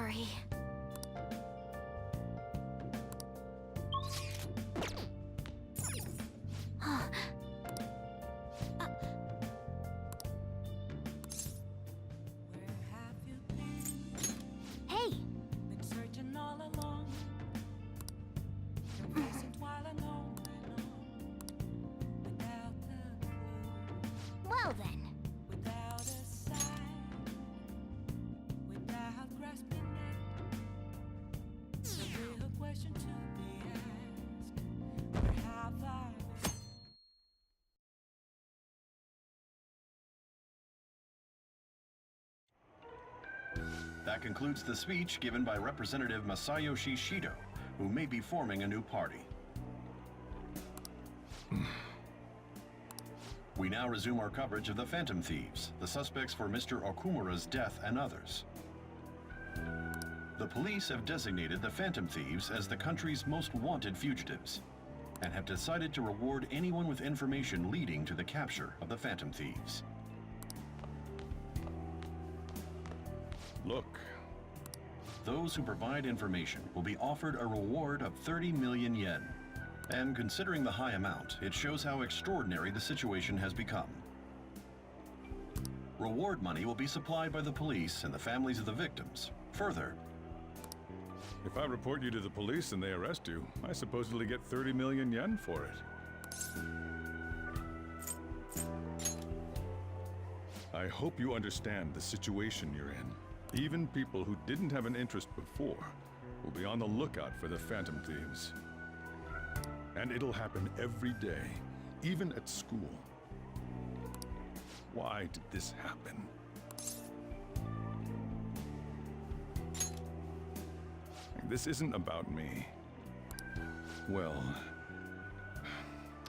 sorry. Hey! Been searching all along. Been facing while I know without a clue, Well then. without a sign, without grasping it. The real question to be asked: where have I been? That concludes the speech given by Representative Masayoshi Shido, who may be forming a new party. We now resume our coverage of the Phantom Thieves, the suspects for Mr. Okumura's death and others. The police have designated the Phantom Thieves as the country's most wanted fugitives, and have decided to reward anyone with information leading to the capture of the Phantom Thieves. Look, Those who provide information will be offered a reward of 30 million yen. And considering the high amount, it shows how extraordinary the situation has become. Reward money will be supplied by the police and the families of the victims. Further, if I report you to the police and they arrest you, I supposedly get 30 million yen for it. I hope you understand the situation you're in. Even people who didn't have an interest before will be on the lookout for the Phantom Thieves. And it'll happen every day, even at school. Why did this happen? This isn't about me. Well,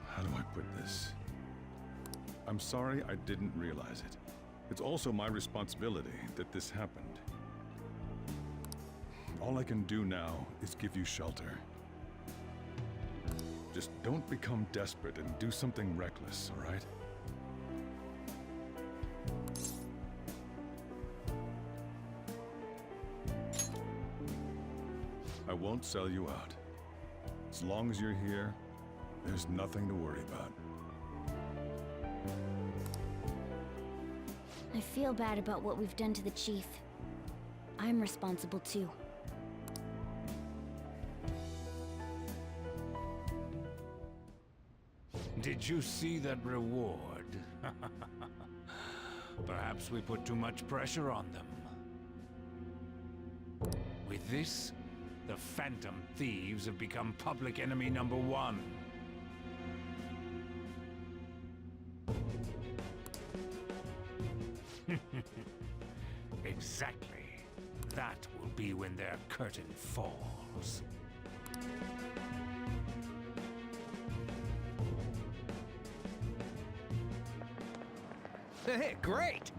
how do I put this? I'm sorry I didn't realize it. It's also my responsibility that this happened. All I can do now is give you shelter. Just don't become desperate and do something reckless, all right? I won't sell you out. As long as you're here, there's nothing to worry about. I feel bad about what we've done to the chief. I'm responsible too. Did you see that reward? Perhaps we put too much pressure on them. With this, the Phantom Thieves have become public enemy number one. Exactly. That will be when their curtain falls. Hey, great!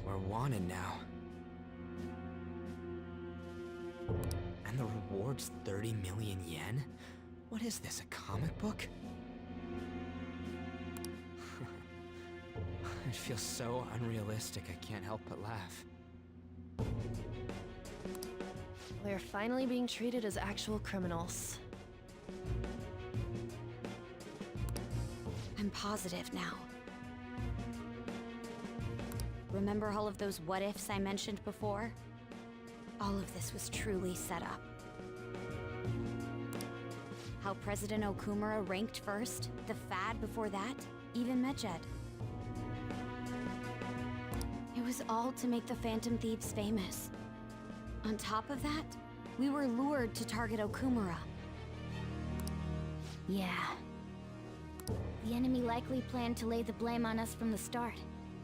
We're wanted now. And the reward's 30 million yen? What is this, a comic book? It feels so unrealistic, I can't help but laugh. We're finally being treated as actual criminals. I'm positive now. Remember all of those what-ifs I mentioned before? All of this was truly set up. how President Okumura ranked first, the Fad before that, even Medjed. It was all to make the Phantom Thieves famous. On top of that, we were lured to target Okumura. Yeah. The enemy likely planned to lay the blame on us from the start,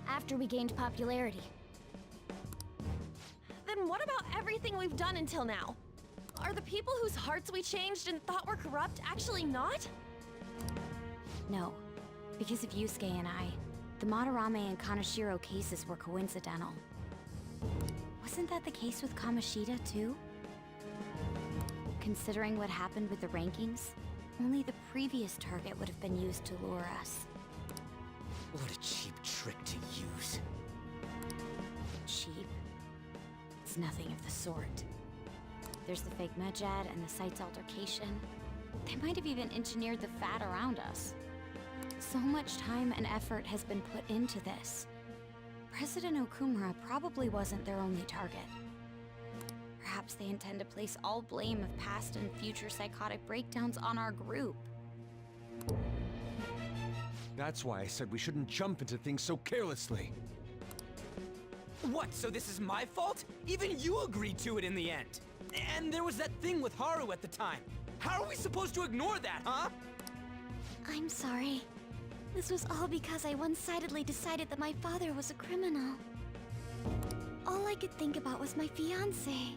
after we gained popularity. Then what about everything we've done until now? Are the people whose hearts we changed and thought were corrupt actually not? No, because of Yusuke and I, the Madarame and Kaneshiro cases were coincidental. Wasn't that the case with Kamoshida, too? Considering what happened with the rankings, only the previous target would have been used to lure us. What a cheap trick to use. Cheap? It's nothing of the sort. There's the fake Medjed and the site's altercation. They might have even engineered the Fad around us. So much time and effort has been put into this. President Okumura probably wasn't their only target. Perhaps they intend to place all blame of past and future psychotic breakdowns on our group. That's why I said we shouldn't jump into things so carelessly. What, so this is my fault? Even you agreed to it in the end. And there was that thing with Haru at the time. How are we supposed to ignore that, huh? I'm sorry. This was all because I one-sidedly decided that my father was a criminal. All I could think about was my fiancé.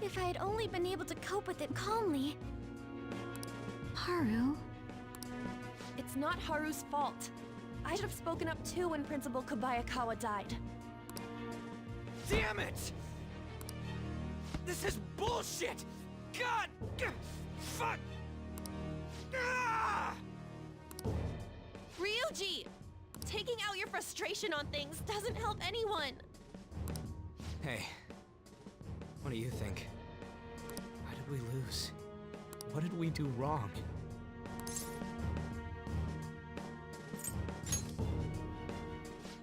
If I had only been able to cope with it calmly... Haru? It's not Haru's fault. I should have spoken up too when Principal Kobayakawa died. Damn it! This is bullshit! God! Fuck! Ah! Ryuji! Taking out your frustration on things doesn't help anyone! Hey, what do you think? Why did we lose? What did we do wrong?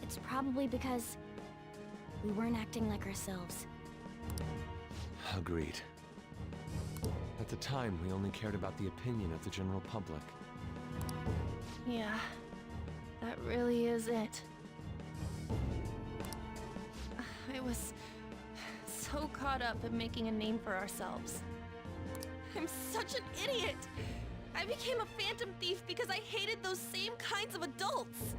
It's probably because we weren't acting like ourselves. Agreed. At the time, we only cared about the opinion of the general public. Yeah, that really is it. I was so caught up in making a name for ourselves. I'm such an idiot! I became a phantom thief because I hated those same kinds of adults!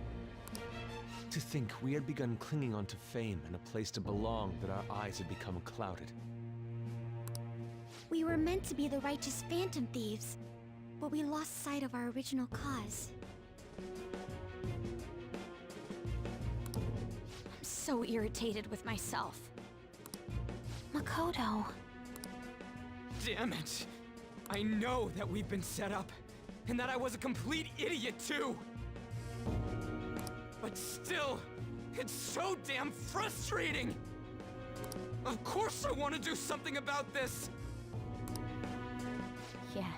To think we had begun clinging onto fame and a place to belong that our eyes had become clouded. We were meant to be the righteous phantom thieves, but we lost sight of our original cause. I'm so irritated with myself. Makoto. Damn it! I know that we've been set up, and that I was a complete idiot too! But still, it's so damn frustrating! Of course I want to do something about this! Yeah.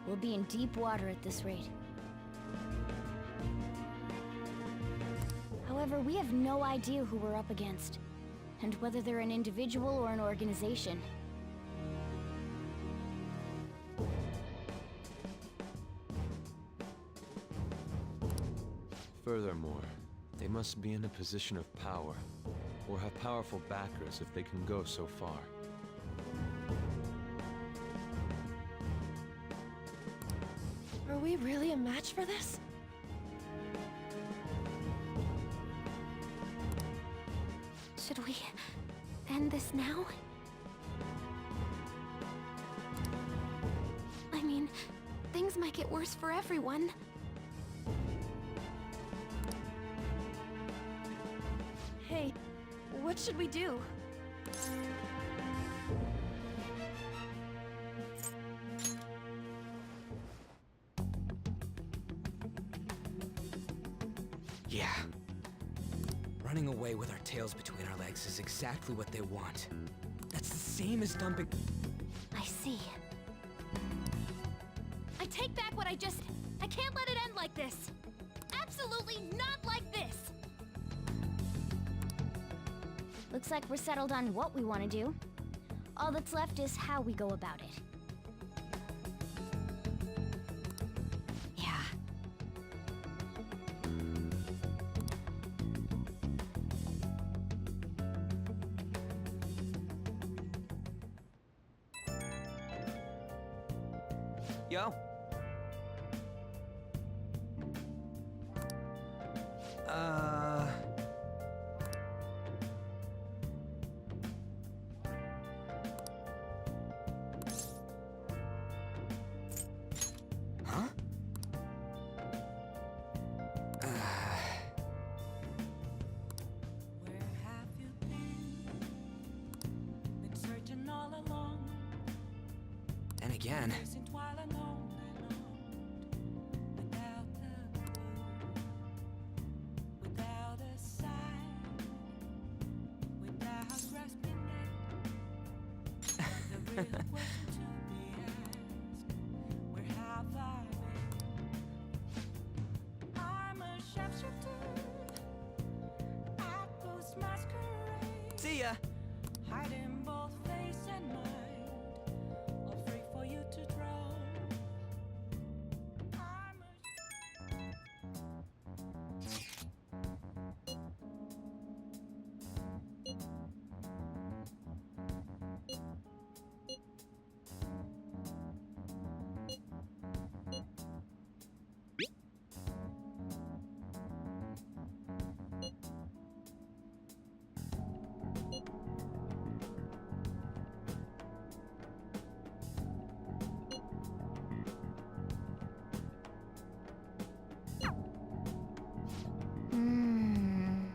We'll be in deep water at this rate. However, we have no idea who we're up against, and whether they're an individual or an organization. Furthermore, they must be in a position of power, or have powerful backers if they can go so far. Are we really a match for this? Should we end this now? I mean, things might get worse for everyone. Hey, what should we do? Yeah. Running away with our tails between our legs is exactly what they want. That's the same as dumping... I see. I take back what I just... I can't let it end like this. Absolutely not like this. Looks like we're settled on what we want to do. All that's left is how we go about it. Yo. Huh? Where have you been? Been searching all along, And again. chasing while alone, without a clue, without a sign, without grasping it. The real question to be asked: where have I been? I'm a sharpshooter at Ghost Masquerade. See ya. Hiding both face and mind, all free for you to draw. I'm a Hmm.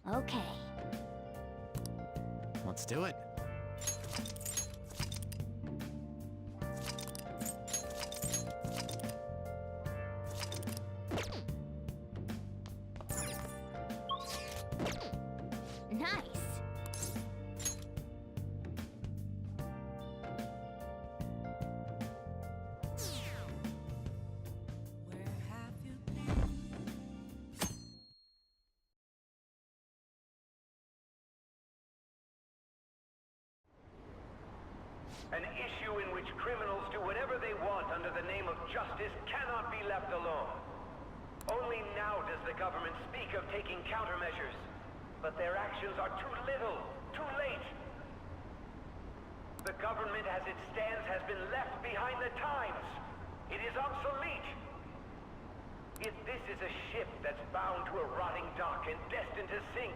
Okay. Let's do it. Nice. where have you been? An issue in which criminals do whatever they want under the name of justice cannot be left alone. Only now does the government speak of taking countermeasures. But their actions are too little, too late. The government as it stands has been left behind the times. It is obsolete. If this is a ship that's bound to a rotting dock and destined to sink,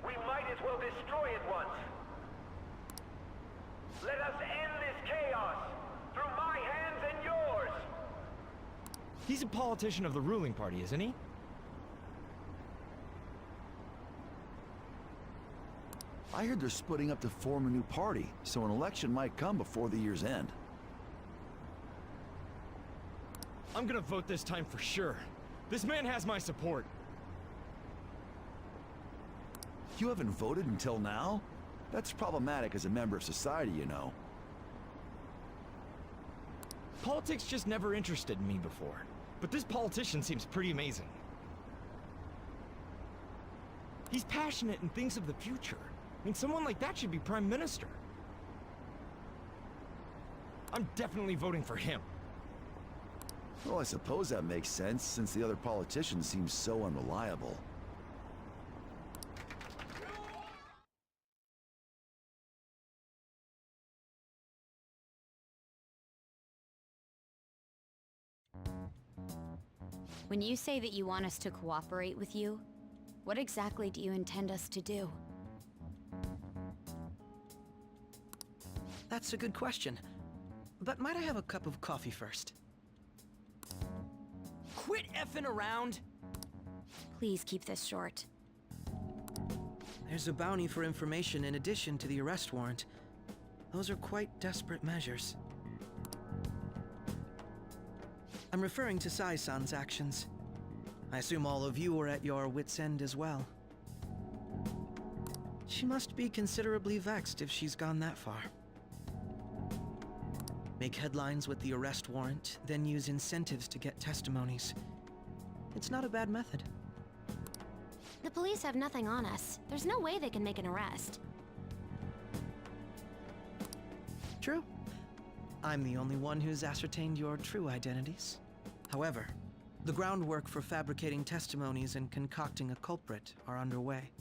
we might as well destroy it once. Let us end this chaos through my hands and yours. He's a politician of the ruling party, isn't he? I heard they're splitting up to form a new party, so an election might come before the year's end. I'm gonna vote this time for sure. This man has my support. You haven't voted until now? That's problematic as a member of society, you know. Politics just never interested me before, but this politician seems pretty amazing. He's passionate and thinks of the future. I mean, someone like that should be prime minister. I'm definitely voting for him. Well, I suppose that makes sense, since the other politicians seem so unreliable. When you say that you want us to cooperate with you, what exactly do you intend us to do? That's a good question. But might I have a cup of coffee first? Quit effing around! Please keep this short. There's a bounty for information in addition to the arrest warrant. Those are quite desperate measures. I'm referring to Sai-san's actions. I assume all of you were at your wits' end as well. She must be considerably vexed if she's gone that far. Make headlines with the arrest warrant, then use incentives to get testimonies. It's not a bad method. The police have nothing on us. There's no way they can make an arrest. True. I'm the only one who's ascertained your true identities. However, The groundwork for fabricating testimonies and concocting a culprit are underway.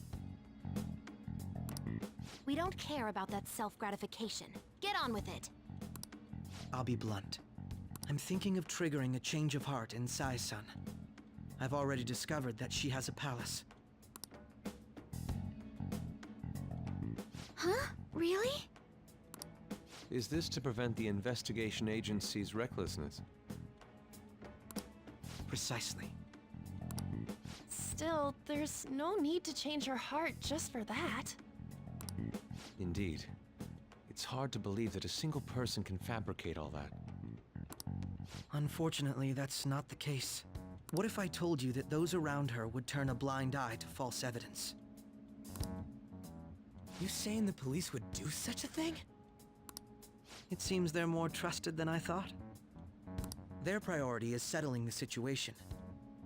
We don't care about that self-gratification. Get on with it. I'll be blunt. I'm thinking of triggering a change of heart in Sai-san. I've already discovered that she has a palace. Huh? Really? Is this to prevent the investigation agency's recklessness? Precisely. Still, there's no need to change her heart just for that. Indeed. It's hard to believe that a single person can fabricate all that. Unfortunately, that's not the case. What if I told you that those around her would turn a blind eye to false evidence? You saying the police would do such a thing? It seems they're more trusted than I thought. Their priority is settling the situation.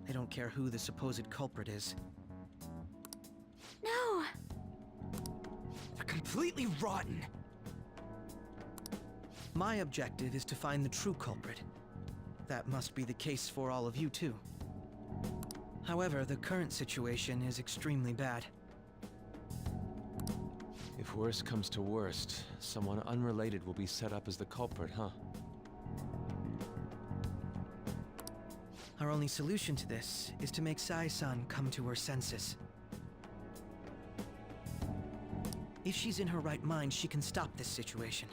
They don't care who the supposed culprit is. No! They're completely rotten. My objective is to find the true culprit. That must be the case for all of you too. However, the current situation is extremely bad. If worst comes to worst, someone unrelated will be set up as the culprit, huh? Our only solution to this is to make Sai-san come to her senses. If she's in her right mind, she can stop this situation.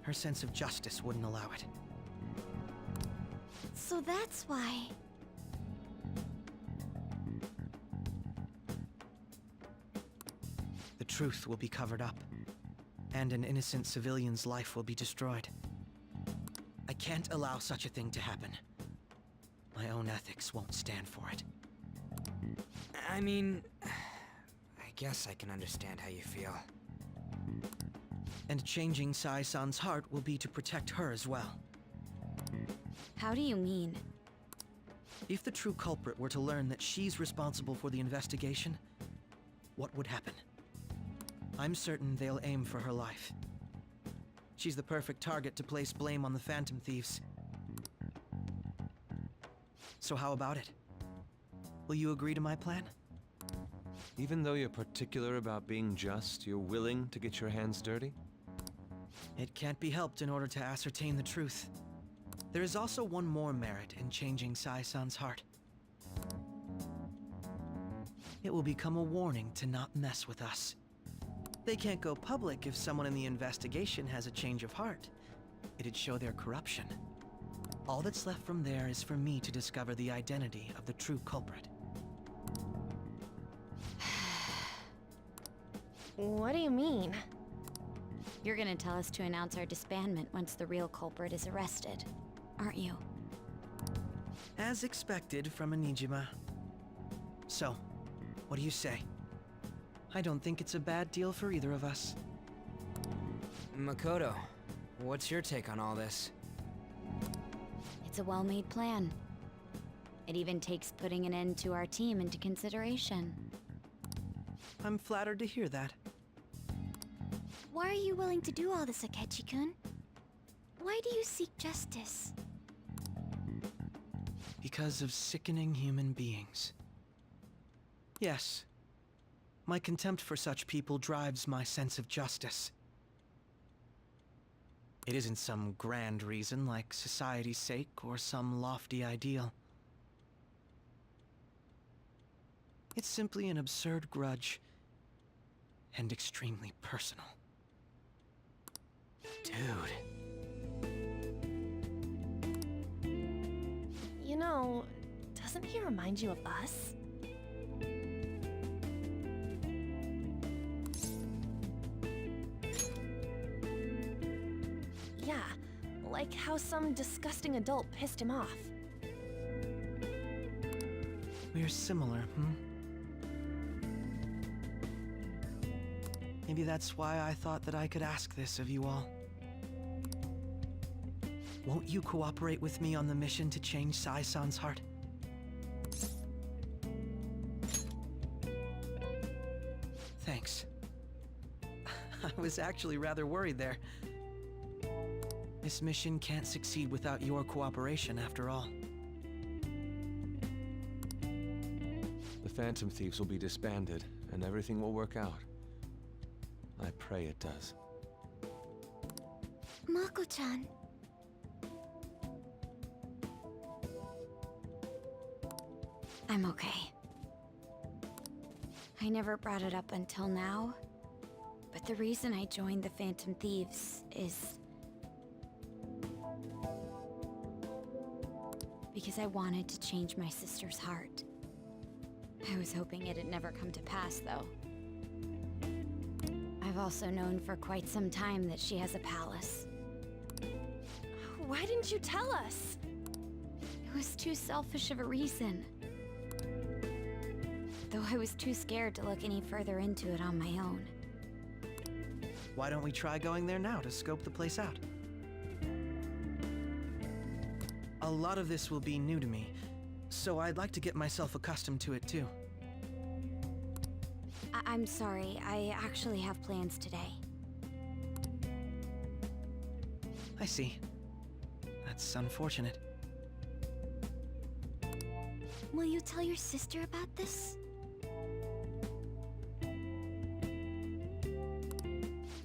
Her sense of justice wouldn't allow it. So that's why... The truth will be covered up, and an innocent civilian's life will be destroyed. I can't allow such a thing to happen. My own ethics won't stand for it. I mean, I guess I can understand how you feel. And changing Sai-san's heart will be to protect her as well. How do you mean? If the true culprit were to learn that she's responsible for the investigation, what would happen? I'm certain they'll aim for her life. She's the perfect target to place blame on the Phantom Thieves. So how about it? Will you agree to my plan? Even though you're particular about being just, you're willing to get your hands dirty? It can't be helped in order to ascertain the truth. There is also one more merit in changing Sai-san's heart. It will become a warning to not mess with us. They can't go public if someone in the investigation has a change of heart. It'd show their corruption. All that's left from there is for me to discover the identity of the true culprit. What do you mean? You're gonna tell us to announce our disbandment once the real culprit is arrested, aren't you? As expected from a Nijima. So, what do you say? I don't think it's a bad deal for either of us. Makoto, what's your take on all this? It's a well-made plan. It even takes putting an end to our team into consideration. I'm flattered to hear that. Why are you willing to do all this, Akechi-kun? Why do you seek justice? Because of sickening human beings. Yes. My contempt for such people drives my sense of justice. It isn't some grand reason like society's sake or some lofty ideal. It's simply an absurd grudge and extremely personal. Dude. You know, doesn't he remind you of us? Yeah, like how some disgusting adult pissed him off. We're similar, Maybe that's why I thought that I could ask this of you all. Won't you cooperate with me on the mission to change Sai-san's heart? Thanks. I was actually rather worried there. This mission can't succeed without your cooperation, after all. The Phantom Thieves will be disbanded, and everything will work out. I pray it does. Mako-chan. I'm okay. I never brought it up until now, but the reason I joined the Phantom Thieves is because I wanted to change my sister's heart. I was hoping it'd never come to pass, though. I've also known for quite some time that she has a palace. Why didn't you tell us? It was too selfish of a reason. Though I was too scared to look any further into it on my own. Why don't we try going there now to scope the place out? A lot of this will be new to me, so I'd like to get myself accustomed to it too. I'm sorry, I actually have plans today. I see. That's unfortunate. Will you tell your sister about this?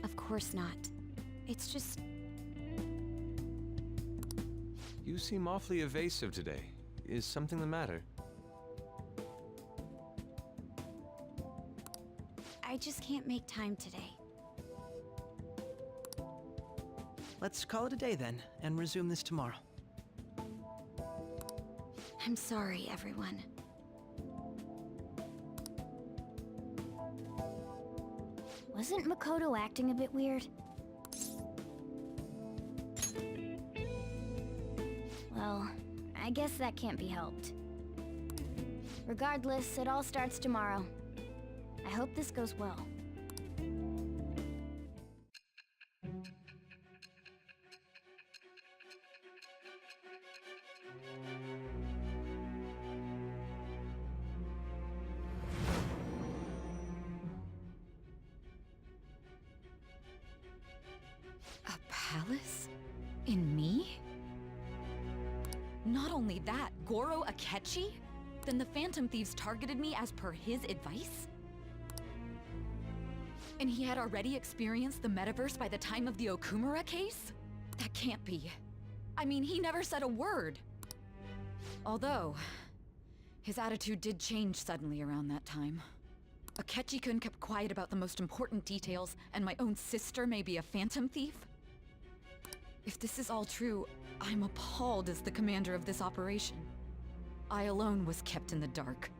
Of course not. It's just... You seem awfully evasive today. Is something the matter? I just can't make time today. Let's call it a day then, and resume this tomorrow. I'm sorry, everyone. Wasn't Makoto acting a bit weird? Well, I guess that can't be helped. Regardless, it all starts tomorrow. I hope this goes well. A palace? In me? Not only that, Goro Akechi? Then the Phantom Thieves targeted me as per his advice? And he had already experienced the metaverse by the time of the Okumura case? That can't be. I mean, he never said a word. Although, his attitude did change suddenly around that time. Akechi-kun kept quiet about the most important details, and my own sister may be a Phantom Thief? If this is all true, I'm appalled as the commander of this operation. I alone was kept in the dark.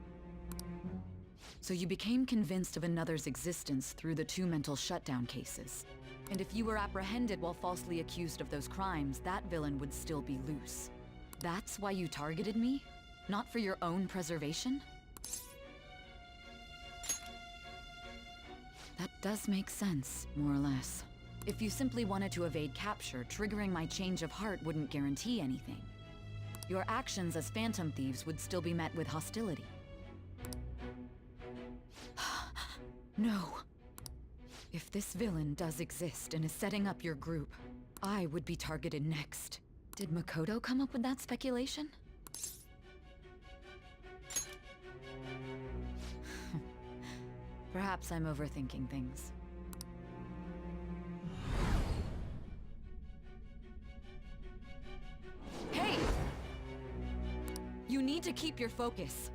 So you became convinced of another's existence through the 2 mental shutdown cases. And if you were apprehended while falsely accused of those crimes, that villain would still be loose. That's why you targeted me? Not for your own preservation? That does make sense, more or less. If you simply wanted to evade capture, triggering my change of heart wouldn't guarantee anything. Your actions as Phantom Thieves would still be met with hostility. No. If this villain does exist and is setting up your group, I would be targeted next. Did Makoto come up with that speculation? Perhaps I'm overthinking things. Hey! You need to keep your focus.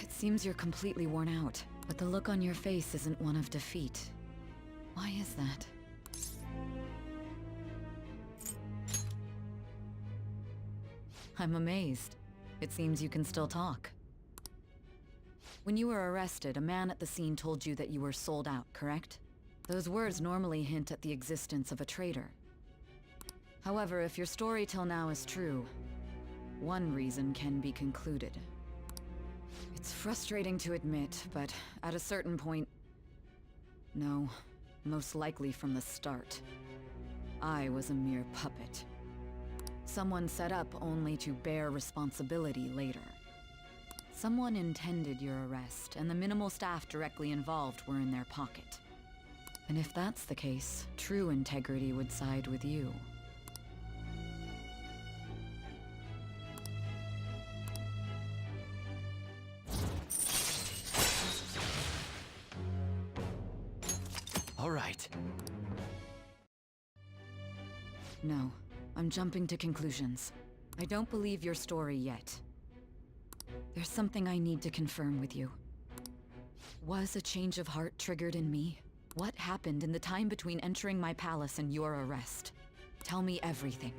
It seems you're completely worn out, but the look on your face isn't one of defeat. Why is that? I'm amazed. It seems you can still talk. When you were arrested, a man at the scene told you that you were sold out, correct? Those words normally hint at the existence of a traitor. However, if your story till now is true, one reason can be concluded. It's frustrating to admit, but at a certain point... No, most likely from the start. I was a mere puppet. Someone set up only to bear responsibility later. Someone intended your arrest, and the minimal staff directly involved were in their pocket. And if that's the case, true integrity would side with you. All right. No, I'm jumping to conclusions. I don't believe your story yet. There's something I need to confirm with you. Was a change of heart triggered in me? What happened in the time between entering my palace and your arrest? Tell me everything.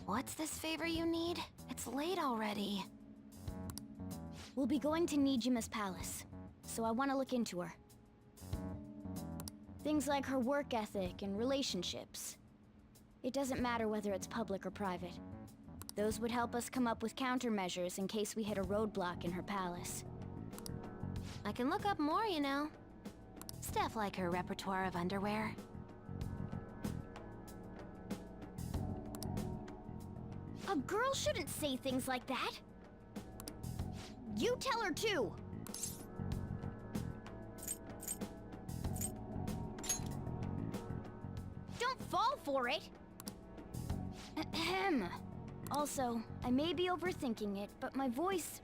What's this favor you need? It's late already. We'll be going to Nijima's palace, so I want to look into her. Things like her work ethic and relationships. It doesn't matter whether it's public or private. Those would help us come up with countermeasures in case we hit a roadblock in her palace. I can look up more, you know. Stuff like her repertoire of underwear. A girl shouldn't say things like that. You tell her too. Don't fall for it. Ahem. Also, I may be overthinking it, but my voice...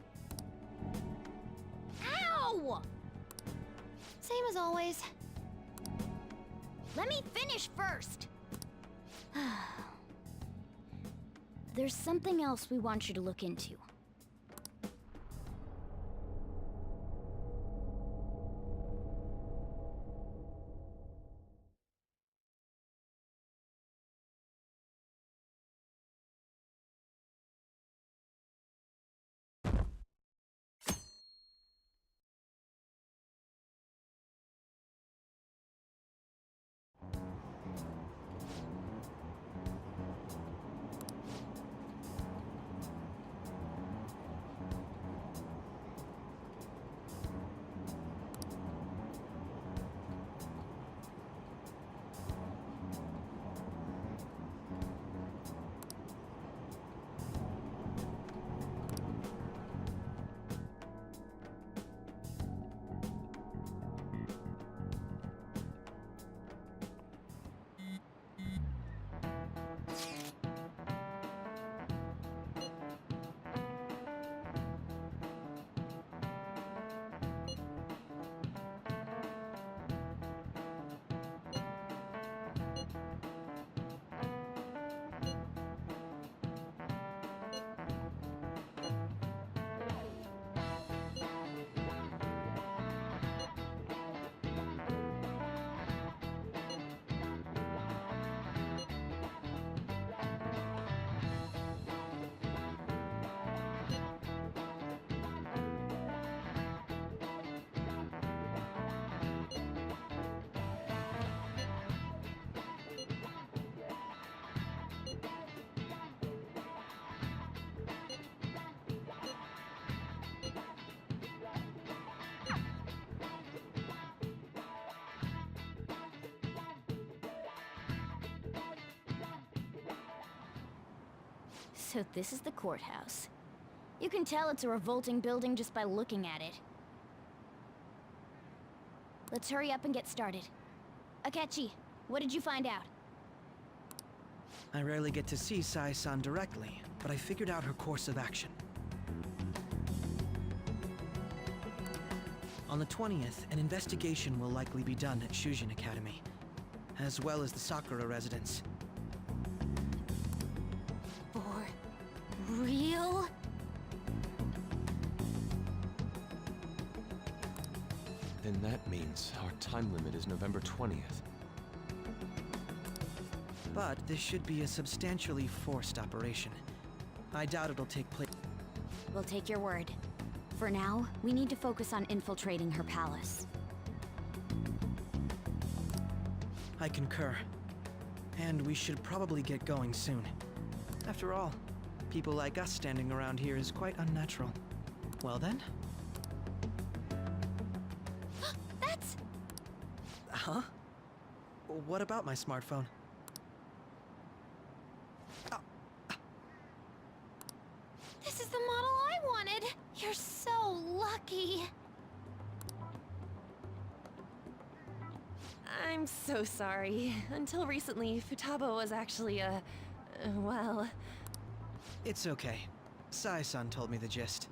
Ow! Same as always. Let me finish first. There's something else we want you to look into. So this is the courthouse. You can tell it's a revolting building just by looking at it. Let's hurry up and get started. Akechi, what did you find out? I rarely get to see Sai-san directly, but I figured out her course of action. On the 20th, an investigation will likely be done at Shujin Academy, as well as the Sakura residence. For real? Then that means our time limit is November 20th. But this should be a substantially forced operation. I doubt it'll take place. We'll take your word. For now, we need to focus on infiltrating her palace. I concur. And we should probably get going soon. After all, people like us standing around here is quite unnatural. Well then? That's... Huh? What about my smartphone? This is the model I wanted! You're so lucky! I'm so sorry. Until recently, Futaba was actually well... It's okay. Sai-san told me the gist.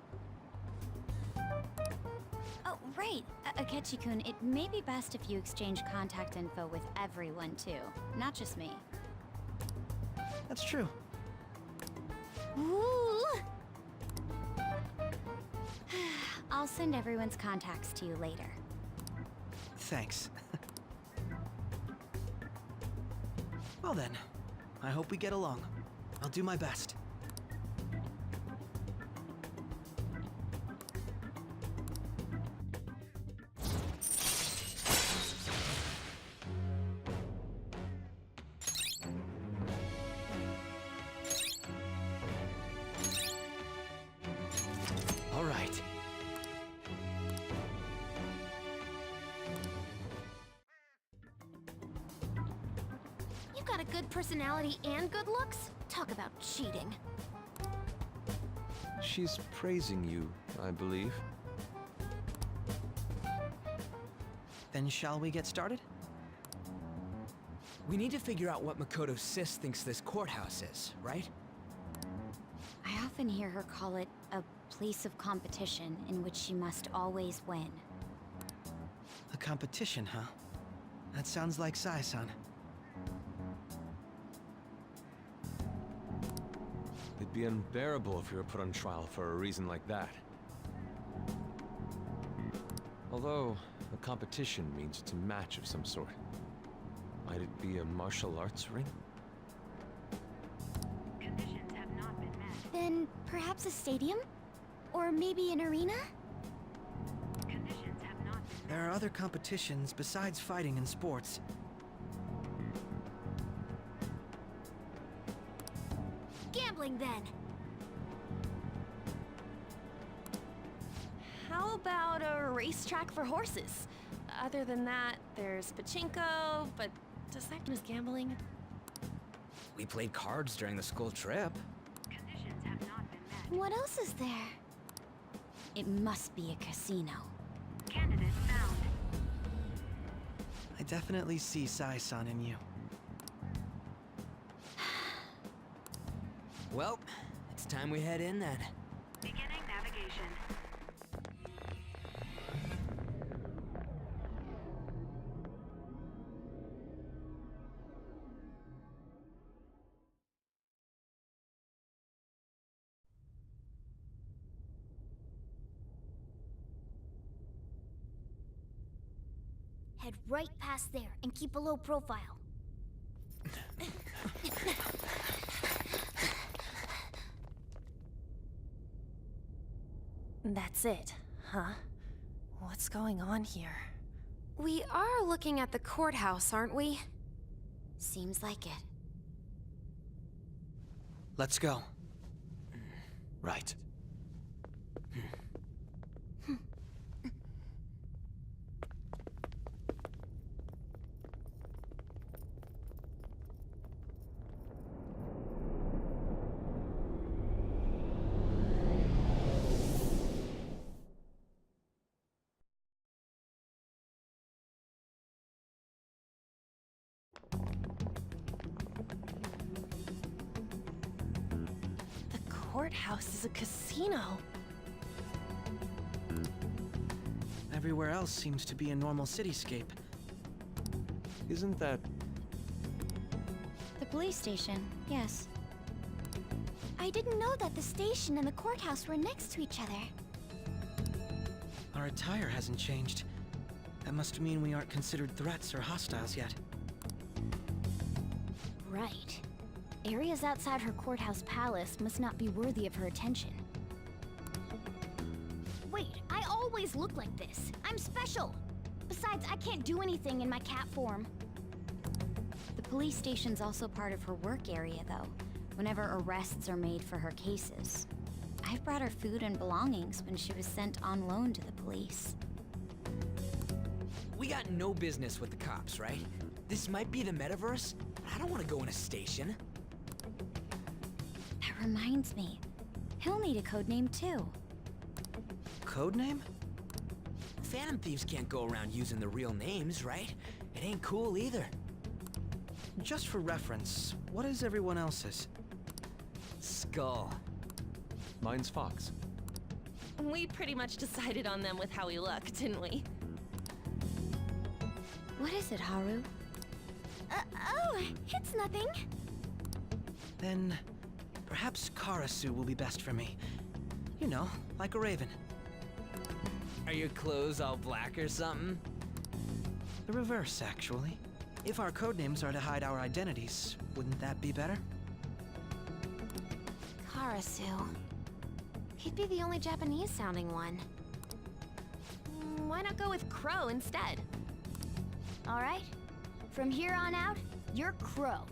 Oh, right. Akechi-kun, it may be best if you exchange contact info with everyone, too. Not just me. That's true. Ooh! I'll send everyone's contacts to you later. Thanks. Well then, I hope we get along. I'll do my best. All right. You got a good personality and good looks? Talk about cheating. She's praising you, I believe. Then shall we get started? We need to figure out what Makoto Sis thinks this courthouse is, right? I often hear her call it a place of competition in which she must always win. A competition, huh? That sounds like Sai-san. It'd be unbearable if you were put on trial for a reason like that. Although, a competition means it's a match of some sort. Might it be a martial arts ring? Conditions have not been met. Then perhaps a stadium? Or maybe an arena? Conditions have not been met. There are other competitions besides fighting and sports. Gambling, then. How about a racetrack for horses? Other than that, there's pachinko, but does that count as gambling? We played cards during the school trip. Conditions have not been met. What else is there? It must be a casino. Candidate found. I definitely see Sai-san in you. Well, it's time we head in then. Beginning navigation. Head right past there and keep a low profile. That's it, huh? What's going on here? We are looking at the courthouse, aren't we? Seems like it. Let's go. Right. Courthouse is a casino. Everywhere else seems to be a normal cityscape. Isn't that... The police station, yes. I didn't know that the station and the courthouse were next to each other. Our attire hasn't changed. That must mean we aren't considered threats or hostiles yet. Right. Areas outside her courthouse palace must not be worthy of her attention. Wait, I always look like this. I'm special! Besides, I can't do anything in my cat form. The police station's also part of her work area, though, whenever arrests are made for her cases. I've brought her food and belongings when she was sent on loan to the police. We got no business with the cops, right? This might be the metaverse, but I don't want to go in a station. That reminds me. He'll need a code name, too. Code name? Phantom thieves can't go around using the real names, right? It It ain't cool either. Just for reference, what is everyone else's? Skull. Mine's Fox. We pretty much decided on them with how we look, didn't we? What is it, Haru? Oh, it's nothing. Then, perhaps Karasu will be best for me. You know, like a raven. Are your clothes all black or something? The reverse, actually. If our codenames are to hide our identities, wouldn't that be better? Karasu. He'd be the only Japanese-sounding one. Why not go with Crow instead? All right. From here on out, you're Crow.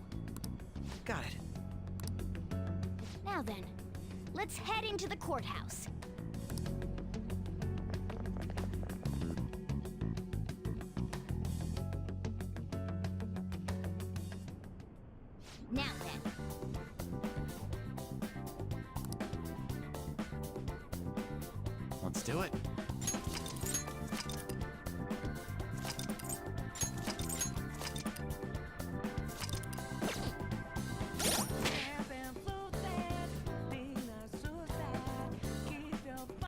Got it. Now then, let's head into the courthouse. Now then. Let's do it.